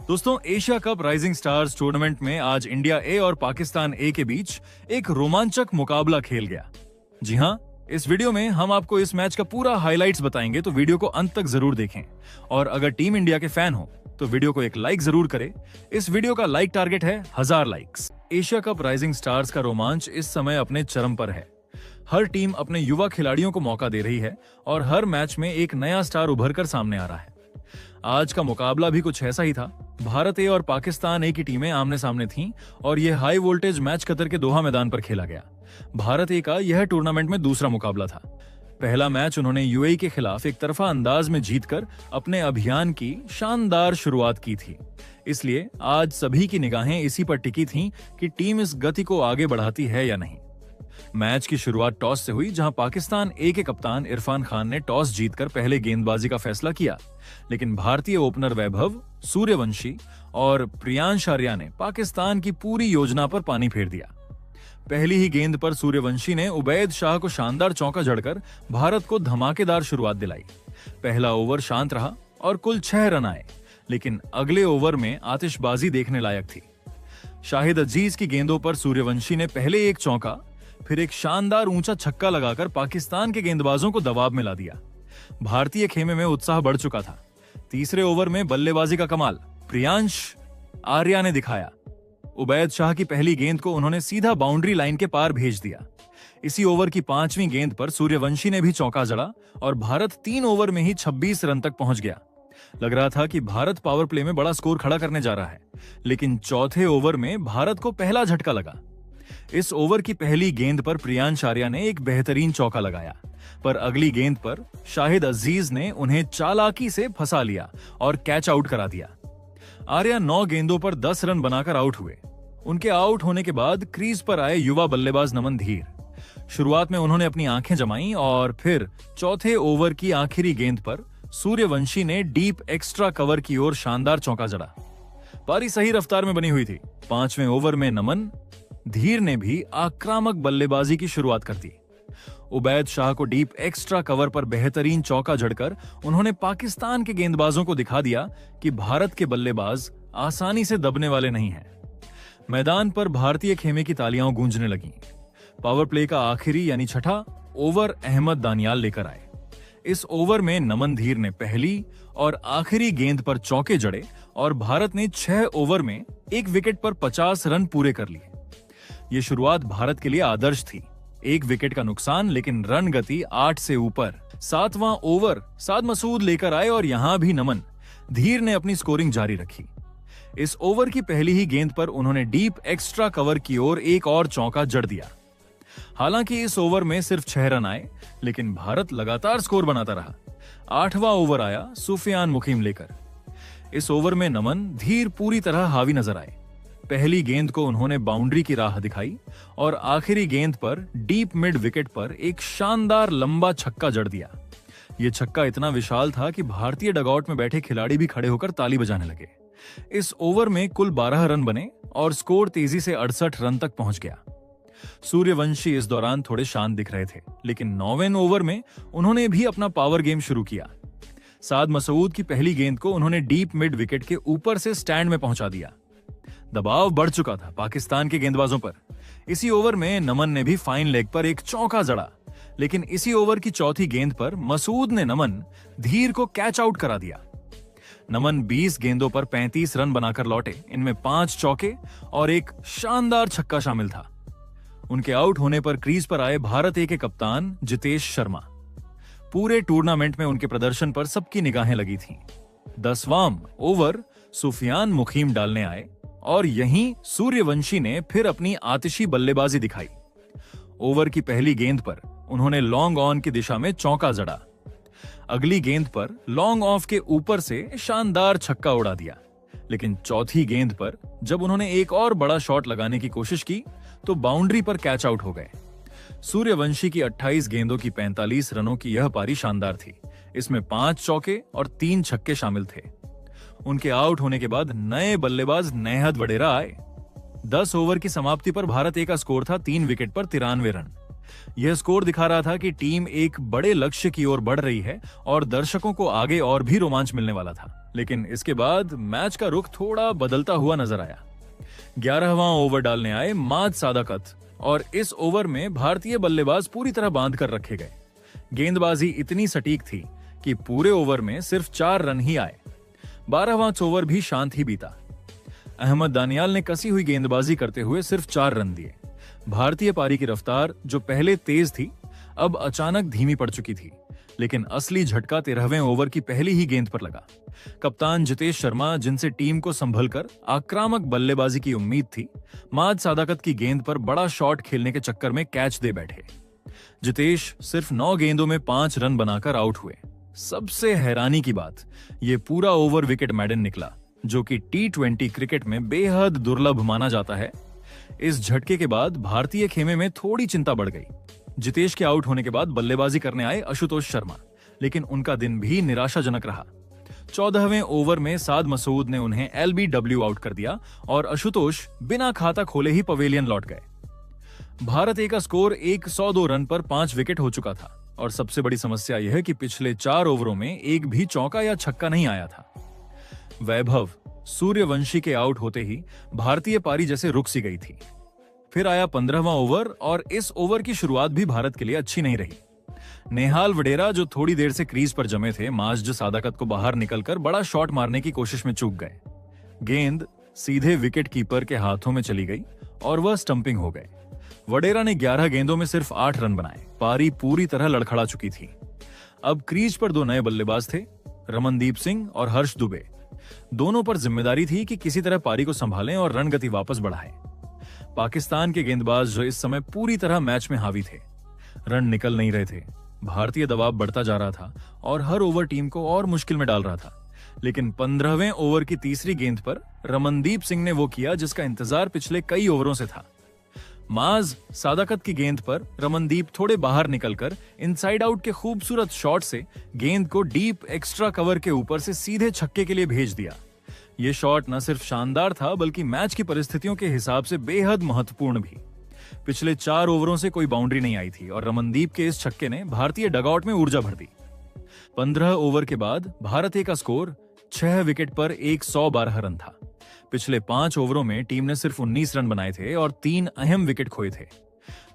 दोस्तों, Asia cup rising stars tournament में आज इंडिया ए और पाकिस्तान ए के बीच एक रोमांचक मुकाबला खेल गया। जी हां, इस वीडियो में हम आपको इस मैच का पूरा हाइलाइट्स बताएंगे, तो वीडियो को अंत तक जरूर देखें। और अगर टीम इंडिया के फैन हो तो वीडियो को एक लाइक जरूर करें। इस वीडियो का लाइक टारगेट है 1000 likes. Asia cup rising stars का रोमांच इस समय अपने चरम पर है। हर टीम अपने युवा खिलाड़ियों को मौका दे रही है और हर मैच में एक नया स्टार उभर कर सामने आ रहा है। आज का मुकाबला भी कुछ ऐसा ही था। भारत ए और पाकिस्तान ए की टीमें आमने सामने थीं और यह हाई वोल्टेज मैच कतर के दोहा मैदान पर खेला गया। भारत ए का यह टूर्नामेंट में दूसरा मुकाबला था। पहला मैच उन्होंने यूएई के खिलाफ एक तरफा अंदाज में जीतकर अपने अभियान की शानदार शुरुआत की थी। इसलिए आज सभी की निगाहें इसी पर टिकी थीं कि टीम इस गति को आगे बढ़ाती है या नहीं। मैच की शुरुआत टॉस से हुई, जहां पाकिस्तान ए के कप्तान इरफान खान ने टॉस जीतकर पहले गेंदबाजी का फैसला किया, लेकिन भारतीय ओपनर वैभव सूर्यवंशी और प्रियांश आर्या ने पाकिस्तान की पूरी योजना पर पानी फेर दिया। पहली ही गेंद पर सूर्यवंशी ने उबैद शाह को शानदार चौका जड़कर भारत को धमाकेदार शुरुआत दिलाई। पहला ओवर शांत रहा और कुल 6 रन आए, लेकिन अगले ओवर में आतिशबाजी देखने लायक थी। शाहिद अजीज की गेंदों पर सूर्यवंशी ने पहले एक चौका, फिर एक शानदार ऊंचा छक्का लगाकर पाकिस्तान के गेंदबाजों को दबाव में ला दिया। भारतीय खेमे में उत्साह बढ़ चुका था। तीसरे ओवर में बल्लेबाजी का कमाल प्रियांश आर्या ने दिखाया। उबैद शाह की पहली गेंद को उन्होंने सीधा बाउंड्री लाइन के पार भेज दिया। इसी ओवर की 5वीं गेंद पर सूर्यवंशी ने भी चौका जड़ा और भारत 3 ओवर में ही 26 रन तक पहुंच गया। लग रहा था कि भारत पावर प्ले में बड़ा स्कोर खड़ा करने जा रहा है, लेकिन चौथे ओवर में भारत को पहला झटका लगा। इस ओवर की पहली गेंद पर प्रियांश आर्या ने एक बेहतरीन चौका लगाया, पर अगली गेंद पर शाहिद अजीज ने उन्हें चालाकी से फंसा लिया और कैच आउट करा दिया। आर्या 9 गेंदों पर 10 रन बनाकर आउट हुए। उनके आउट होने के बाद क्रीज पर आए युवा बल्लेबाज नमन धीर। शुरुआत में उन्होंने अपनी आंखें जमाई और फिर चौथे ओवर की आखिरी गेंद पर सूर्यवंशी ने डीप एक्स्ट्रा कवर की ओर शानदार चौका जड़ा। पारी सही रफ्तार में बनी हुई थी। 5वें ओवर में नमन धीर ने भी आक्रामक बल्लेबाजी की शुरुआत कर दी। उबैद शाह को डीप एक्स्ट्रा कवर पर बेहतरीन चौका जड़कर उन्होंने पाकिस्तान के गेंदबाजों को दिखा दिया कि भारत के बल्लेबाज आसानी से दबने वाले नहीं हैं। मैदान पर भारतीय खेमे की तालियां गूंजने लगीं। पावर प्ले का आखिरी यानी छठा ओवर अहमद दानियाल लेकर आए। इस ओवर में नमन धीर ने पहली और आखिरी गेंद पर चौके जड़े और भारत ने 6 ओवर में 1 विकेट पर 50 रन पूरे कर लिए। ये शुरुआत भारत के लिए आदर्श थी। 1 विकेट का नुकसान, लेकिन रन गति 8 से ऊपर। 7वां ओवर साद मसूद लेकर आए और यहां भी नमन धीर ने अपनी स्कोरिंग जारी रखी। इस ओवर की पहली ही गेंद पर उन्होंने डीप एक्स्ट्रा कवर की ओर एक और चौका जड़ दिया। हालांकि इस ओवर में सिर्फ 6 रन आए, लेकिन भारत लगातार स्कोर बनाता रहा। 8वां ओवर आया सुफियान मुकीम लेकर। इस ओवर में नमन धीर पूरी तरह हावी नजर आए। पहली गेंद को उन्होंने बाउंड्री की राह दिखाई और आखिरी गेंद पर डीप मिड विकेट पर एक शानदार लंबा छक्का जड़ दिया। यह छक्का इतना विशाल था कि भारतीय डगआउट में बैठे खिलाड़ी भी खड़े होकर ताली बजाने लगे। इस ओवर में कुल 12 रन बने और स्कोर तेजी से 68 रन तक पहुंच गया। सूर्यवंशी इस दौरान थोड़े शांत दिख रहे थे, लेकिन 9वें ओवर में उन्होंने भी अपना पावर गेम शुरू किया। साद मसूद की पहली गेंद को उन्होंने डीप मिड विकेट के ऊपर से स्टैंड में पहुंचा दिया। दबाव बढ़ चुका था पाकिस्तान के गेंदबाजों पर। इसी ओवर में नमन ने भी फाइन लेग पर एक चौका जड़ा, लेकिन इसी ओवर की चौथी गेंद पर मसूद ने नमन धीर को कैच आउट करा दिया। नमन 20 गेंदों पर 35 रन बनाकर लौटे। इनमें 5 चौके और एक शानदार छक्का शामिल था। उनके आउट होने पर क्रीज पर आए भारत ए के कप्तान जितेश शर्मा। पूरे टूर्नामेंट में उनके प्रदर्शन पर सबकी निगाहें लगी थीं। 10वां ओवर सुफियान मुकीम डालने आए और यहीं सूर्यवंशी ने फिर अपनी आतिशी बल्लेबाजी दिखाई। ओवर की पहली गेंद पर उन्होंने लॉन्ग ऑन की दिशा में चौका जड़ा। अगली गेंद पर लॉन्ग ऑफ के ऊपर से शानदार छक्का उड़ा दिया, लेकिन चौथी गेंद पर जब उन्होंने एक और बड़ा शॉट लगाने की कोशिश की तो बाउंड्री पर कैच आउट हो गए। सूर्यवंशी की 28 गेंदों की 45 रनों की यह पारी शानदार थी। इसमें 5 चौके और 3 छक्के शामिल थे। उनके आउट होने के बाद नए बल्लेबाज नेहद वडेरा आए। 10 ओवर की समाप्ति पर भारत ए का स्कोर था 3 विकेट पर 93 रन। यह स्कोर दिखा रहा था कि टीम एक बड़े लक्ष्य की ओर बढ़ रही है और दर्शकों को आगे और भी रोमांच मिलने वाला था। लेकिन इसके बाद मैच का रुख थोड़ा बदलता हुआ नजर आया। 11वां ओवर डालने आए माज सादाकत और इस ओवर में भारतीय बल्लेबाज पूरी तरह बांध कर रखे गए। गेंदबाजी इतनी सटीक थी कि पूरे ओवर में सिर्फ 4 रन ही आए। 12वां ओवर भी शांत ही बीता। अहमद दानियाल ने कसी हुई गेंदबाजी करते हुए सिर्फ 4 रन दिए। भारतीय पारी की रफ्तार जो पहले तेज थी अब अचानक धीमी पड़ चुकी थी, लेकिन असली झटका 13वें ओवर की पहली ही गेंद पर लगा। कप्तान जितेश शर्मा, जिनसे टीम को संभलकर आक्रामक बल्लेबाजी की उम्मीद थी, माज सादाकत की गेंद पर बड़ा शॉट खेलने के चक्कर में कैच दे बैठे। जितेश सिर्फ 9 गेंदों में 5 रन बनाकर आउट हुए। सबसे हैरानी की बात, ये पूरा ओवर विकेट मैडन निकला, जो कि T20 क्रिकेट में बेहद दुर्लभ माना जाता है। इस झटके के बाद भारतीय खेमे में थोड़ी चिंता बढ़ गई। जितेश के आउट होने के बाद बल्लेबाजी करने आए आशुतोष शर्मा, लेकिन उनका दिन भी निराशाजनक रहा। 14वें ओवर में साद मसूद ने उन्हें LBW आउट कर दिया और आशुतोष बिना खाता खोले ही पवेलियन लौट गए। भारत ए का स्कोर 102 रन पर 5 विकेट हो चुका था और सबसे बड़ी समस्या यह कि पिछले 4 ओवरों में एक भी चौका या छक्का नहीं आया था। वैभव सूर्यवंशी के आउट होते ही भारतीय पारी जैसे रुक सी गई थी। फिर आया 15वां ओवर और इस ओवर की शुरुआत भी भारत के लिए अच्छी नहीं रही। नेहाल वडेरा, जो थोड़ी देर से क्रीज पर जमे थे, माज सादाकत को बाहर निकलकर बड़ा शॉट मारने की कोशिश में चूक गए। गेंद सीधे विकेट कीपर के हाथों में चली गई और वह स्टंपिंग हो गए। वडेरा ने 11 गेंदों में सिर्फ 8 रन बनाए। पारी पूरी तरह लड़खड़ा चुकी थी। अब क्रीज पर 2 नए बल्लेबाज थे, रमनदीप सिंह और हर्ष दुबे। दोनों पर जिम्मेदारी थी कि किसी तरह पारी को संभालें और रन गति वापस बढ़ाएं। पाकिस्तान के गेंदबाज जो इस समय पूरी तरह मैच में हावी थे, रन निकल नहीं रहे थे। भारतीय दबाव बढ़ता जा रहा था और हर ओवर टीम को और मुश्किल में डाल रहा था। लेकिन 15वें ओवर की तीसरी गेंद पर रमनदीप सिंह ने वो किया जिसका इंतजार पिछले कई ओवरों से था। माज सादाकत की गेंद पर रमनदीप थोड़े बाहर निकलकर इनसाइड आउट के खूबसूरत शॉट से गेंद को डीप एक्स्ट्रा कवर के ऊपर से सीधे छक्के के लिए भेज दिया। यह शॉट न सिर्फ शानदार था बल्कि मैच की परिस्थितियों के हिसाब से बेहद महत्वपूर्ण भी। पिछले 4 ओवरों से कोई बाउंड्री नहीं आई थी और रमनदीप के इस छक्के ने भारतीय डगआउट में ऊर्जा भर दी। 15 ओवर के बाद भारत ए का स्कोर 6 विकेट पर 112 रन था। पिछले 5 ओवरों में टीम ने सिर्फ 19 रन बनाए थे और 3 अहम विकेट खोए थे।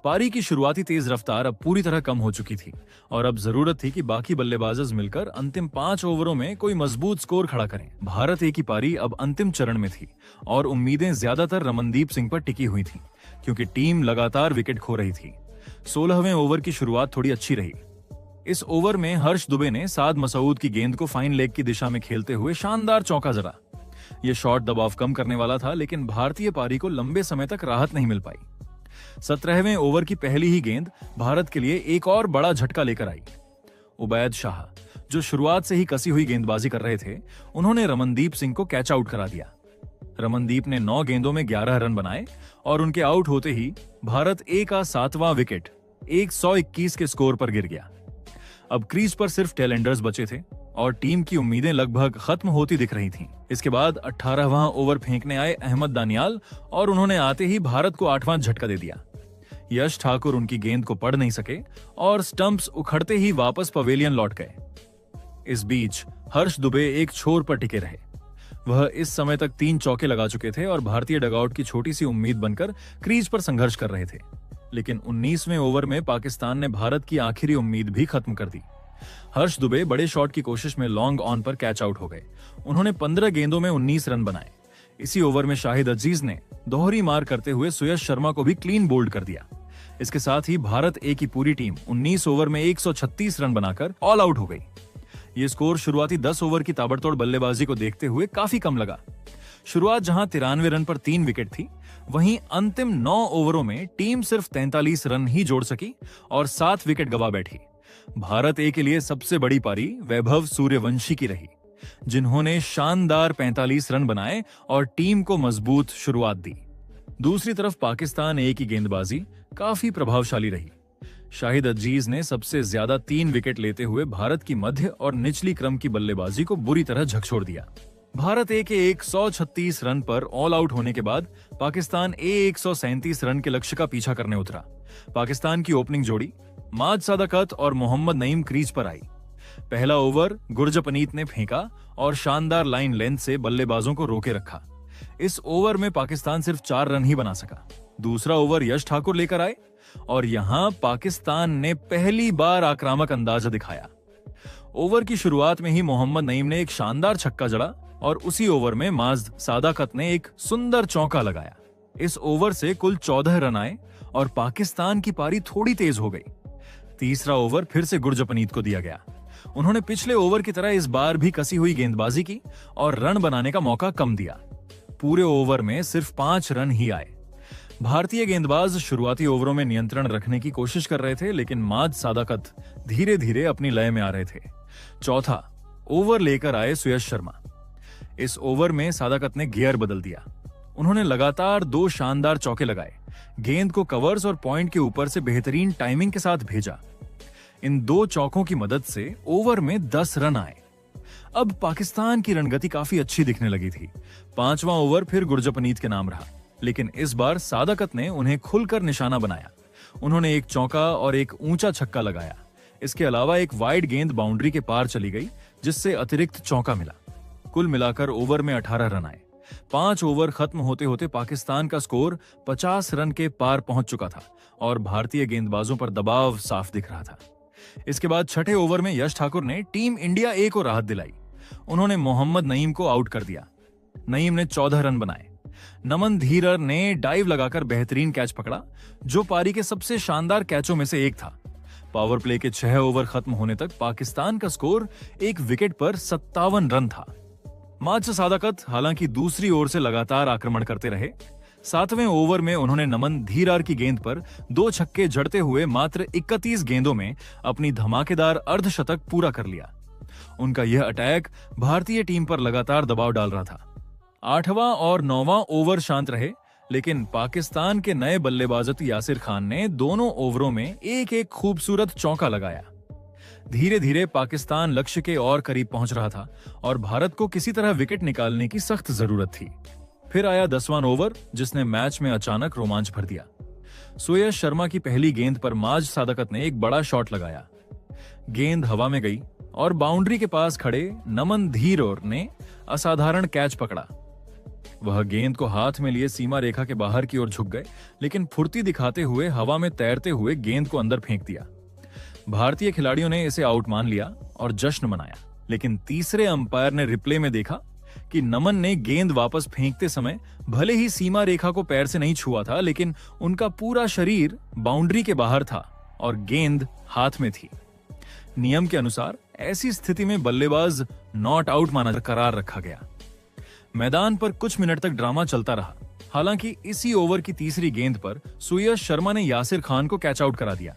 पारी की शुरुआती तेज रफ्तार अब पूरी तरह कम हो चुकी थी और अब जरूरत थी कि बाकी बल्लेबाज मिलकर अंतिम 5 ओवरों में कोई मजबूत स्कोर खड़ा करें। भारत ए की पारी अब अंतिम चरण में थी और उम्मीदें ज्यादातर रमनदीप सिंह पर टिकी हुई थीं, क्योंकि टीम लगातार विकेट खो रही थी। 16वें ओवर की शुरुआत थोड़ी अच्छी रही। इस ओवर में हर्ष दुबे ने साद मसूद की गेंद को फाइन लेग की दिशा में खेलते हुए शानदार चौका जड़ा। यह शॉट दबाव कम करने वाला था, लेकिन भारतीय पारी को लंबे समय तक राहत नहीं मिल पाई। 17वें ओवर की पहली ही गेंद भारत के लिए एक और बड़ा झटका लेकर आई। उबैद शाह, जो शुरुआत से ही कसी हुई गेंदबाजी कर रहे थे, उन्होंने रमनदीप सिंह को कैच आउट करा दिया। रमनदीप ने 9 गेंदों में 11 रन बनाए और उनके आउट होते ही भारत ए का 7वां विकेट 121 के स्कोर पर गिर गया। अब क्रीज पर सिर्फ टेल एंडर्स बचे थे और टीम की उम्मीदें लगभग खत्म होती दिख रही थीं। इसके बाद 18वां ओवर फेंकने आए अहमद दानियाल और उन्होंने आते ही भारत को 8वां झटका दे दिया। यश ठाकुर उनकी गेंद को पढ़ नहीं सके और स्टंप्स उखड़ते ही वापस पवेलियन लौट गए। इस बीच हर्ष दुबे एक छोर पर टिके रहे। वह इस समय तक 3 चौके लगा चुके थे और भारतीय डगआउट की छोटी सी उम्मीद बनकर क्रीज पर संघर्ष कर रहे थे। लेकिन 19वें ओवर में पाकिस्तान ने भारत की आखिरी उम्मीद भी खत्म कर दी। हर्ष दुबे बड़े शॉट की कोशिश में लॉन्ग ऑन पर कैच आउट हो गए। उन्होंने 15 गेंदों में 19 रन बनाए। इसी ओवर में शाहिद अजीज ने दोहरी मार करते हुए सुयश शर्मा को भी क्लीन बोल्ड कर दिया। इसके साथ ही भारत ए की पूरी टीम 19 ओवर में 136 रन बनाकर ऑल आउट हो गई। ये स्कोर शुरुआती 10 ओवर की ताबड़तोड़ बल्लेबाजी को देखते हुए काफी कम लगा। शुरुआत जहां 93 रन पर 3 विकेट थी, वहीं अंतिम 9 ओवरों में टीम सिर्फ 43 रन ही जोड़ सकी और 7 विकेट गवा बैठी। भारत ए के लिए सबसे बड़ी पारी वैभव सूर्यवंशी की रही, जिन्होंने शानदार 45 रन बनाए और टीम को मजबूत शुरुआत दी। दूसरी तरफ पाकिस्तान ए की गेंदबाजी काफी प्रभावशाली रही। शाहिद अजीज ने सबसे ज्यादा 3 विकेट लेते हुए भारत की मध्य और निचली क्रम की बल्लेबाजी को बुरी तरह झकझोर दिया। भारत ए के 136 रन पर ऑल आउट होने के बाद पाकिस्तान ए 137 रन के लक्ष्य का पीछा करने उतरा। पाकिस्तान की ओपनिंग जोड़ी माज सादाकत और मोहम्मद नईम क्रीज पर आई। पहला ओवर गुरजपनीत ने फेंका और शानदार लाइन लेंथ से बल्लेबाजों को रोके रखा। इस ओवर में पाकिस्तान सिर्फ 4 रन ही बना सका। दूसरा ओवर यश ठाकुर लेकर आए और यहां पाकिस्तान ने पहली बार आक्रामक अंदाजा दिखाया। ओवर की शुरुआत में ही मोहम्मद नईम ने एक शानदार छक्का जड़ा और उसी ओवर में माज सादाकत ने एक सुंदर चौका लगाया। इस ओवर से कुल 14 रन आए और पाकिस्तान की पारी थोड़ी तेज हो गई। तीसरा ओवर फिर से गुरजपनीत को दिया गया। उन्होंने पिछले ओवर की तरह इस बार भी कसी हुई गेंदबाजी की और रन बनाने का मौका कम दिया। पूरे ओवर में सिर्फ 5 रन ही आए। भारतीय गेंदबाज शुरुआती ओवरों में नियंत्रण रखने की कोशिश कर रहे थे, लेकिन माज सादाकत धीरे धीरे अपनी लय में आ रहे थे। चौथा ओवर लेकर आए सुयश शर्मा। इस ओवर में सादाकत ने गियर बदल दिया। उन्होंने लगातार 2 शानदार चौके लगाए, गेंद को कवर्स और पॉइंट के ऊपर से बेहतरीन टाइमिंग के साथ भेजा। इन 2 चौकों की मदद से ओवर में 10 रन आए। अब पाकिस्तान की रणगति काफी अच्छी दिखने लगी थी। 5वां ओवर फिर गुरजपनीत के नाम रहा, लेकिन इस बार सादाकत ने उन्हें खुलकर निशाना बनाया। उन्होंने एक चौका और एक ऊंचा छक्का लगाया। इसके अलावा एक वाइड गेंद बाउंड्री के पार चली गई, जिससे अतिरिक्त चौका मिला। कुल मिलाकर ओवर में 18 रन आए। 5 ओवर खत्म होते होते पाकिस्तान का स्कोर 50 रन के पार पहुंच चुका था और भारतीय गेंदबाजों पर दबाव साफ दिख रहा था। इसके बाद छठे ओवर में यश ठाकुर ने टीम इंडिया ए को राहत दिलाई। उन्होंने मोहम्मद नईम को आउट कर दिया। नईम ने 14 रन बनाए। नमन धीरर ने डाइव लगाकर बेहतरीन कैच पकड़ा, जो पारी के सबसे शानदार कैचों में से एक था। पावर प्ले के 6 ओवर खत्म होने तक पाकिस्तान का स्कोर 1 विकेट पर 57 रन था। माज सादाकत हालांकि दूसरी ओर से लगातार आक्रमण करते रहे। 7वें ओवर में उन्होंने नमन धीरार की गेंद पर 2 छक्के जड़ते हुए मात्र 31 गेंदों में अपनी धमाकेदार अर्धशतक पूरा कर लिया। उनका यह अटैक भारतीय टीम पर लगातार दबाव डाल रहा था। 8वां और 9वां ओवर शांत रहे, लेकिन पाकिस्तान के नए बल्लेबाज यासिर खान ने दोनों ओवरों में एक खूबसूरत चौका लगाया। धीरे धीरे पाकिस्तान लक्ष्य के और करीब पहुंच रहा था और भारत को किसी तरह विकेट निकालने की सख्त जरूरत थी। फिर आया 10वां ओवर, जिसने मैच में अचानक रोमांच भर दिया। सुयश शर्मा की पहली गेंद पर माज सादाकत ने एक बड़ा शॉट लगाया। गेंद हवा में गई और बाउंड्री के पास खड़े नमन धीरर ने असाधारण कैच पकड़ा। वह गेंद को हाथ में लिए सीमा रेखा के बाहर की ओर झुक गए, लेकिन फुर्ती दिखाते हुए हवा में तैरते हुए गेंद को अंदर फेंक दिया। भारतीय खिलाड़ियों ने इसे आउट मान लिया और जश्न मनाया, लेकिन तीसरे अंपायर ने रिप्ले में देखा कि नमन ने गेंद वापस फेंकते समय भले ही सीमा रेखा को पैर से नहीं छुआ था, लेकिन उनका पूरा शरीर बाउंड्री के बाहर था और गेंद हाथ में थी। नियम के अनुसार ऐसी स्थिति में बल्लेबाज नॉट आउट माना करार रखा गया। मैदान पर कुछ मिनट तक ड्रामा चलता रहा। हालांकि इसी ओवर की तीसरी गेंद पर सुयश शर्मा ने यासिर खान को कैच आउट करा दिया।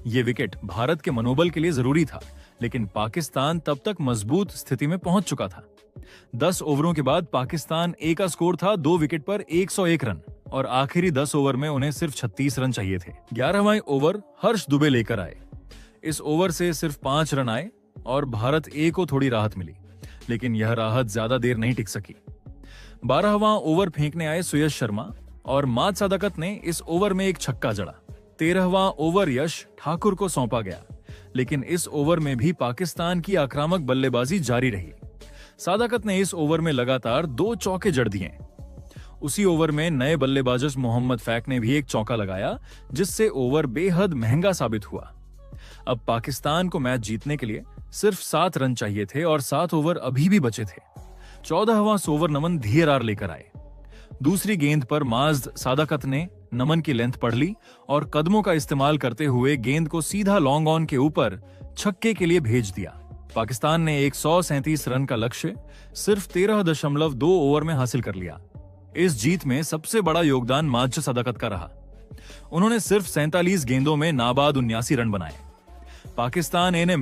यह विकेट भारत के मनोबल के लिए जरूरी था, लेकिन पाकिस्तान तब तक मजबूत स्थिति में पहुंच चुका था। 10 ओवरों के बाद पाकिस्तान ए का स्कोर था 2 विकेट पर 101 रन और आखिरी 10 ओवर में उन्हें सिर्फ 36 रन चाहिए थे। 11वां ओवर हर्ष दुबे लेकर आए। इस ओवर से सिर्फ 5 रन आए और भारत ए को थोड़ी राहत मिली, लेकिन यह राहत ज्यादा देर नहीं टिक सकी। 12वां ओवर फेंकने आए सुयश शर्मा और माज सादाकत ने इस ओवर में एक छक्का जड़ा। 13वां ओवर यश ठाकुर को सौंपा गया, लेकिन इस ओवर में भी पाकिस्तान की आक्रामक बल्लेबाजी जारी रही। सादाकत ने इस ओवर में लगातार 2 चौके जड़ दिए। उसी ओवर में नए बल्लेबाज मोहम्मद फैक ने भी एक चौका लगाया, जिससे ओवर बेहद महंगा साबित हुआ। अब पाकिस्तान को मैच जीतने के लिए सिर्फ 7 रन चाहिए थे और 7 ओवर अभी भी बचे थे। 14वां ओवर नमन धीरार लेकर आए। दूसरी गेंद पर माज सादाकत ने नमन की लेंथ पढ़ ली और कदमों का इस्तेमाल करते हुए गेंद को सीधा लॉन्ग ऑन के ऊपर छक्के के लिए भेज दिया। पाकिस्तान ने 137 रन का लक्ष्य सिर्फ 13.2 ओवर में हासिल कर लिया। इस जीत में सबसे बड़ा योगदान माज सादाकत का रहा। उन्होंने सिर्फ 47 गेंदों में नाबाद 79 रन बनाए। पाकिस्तान ए ने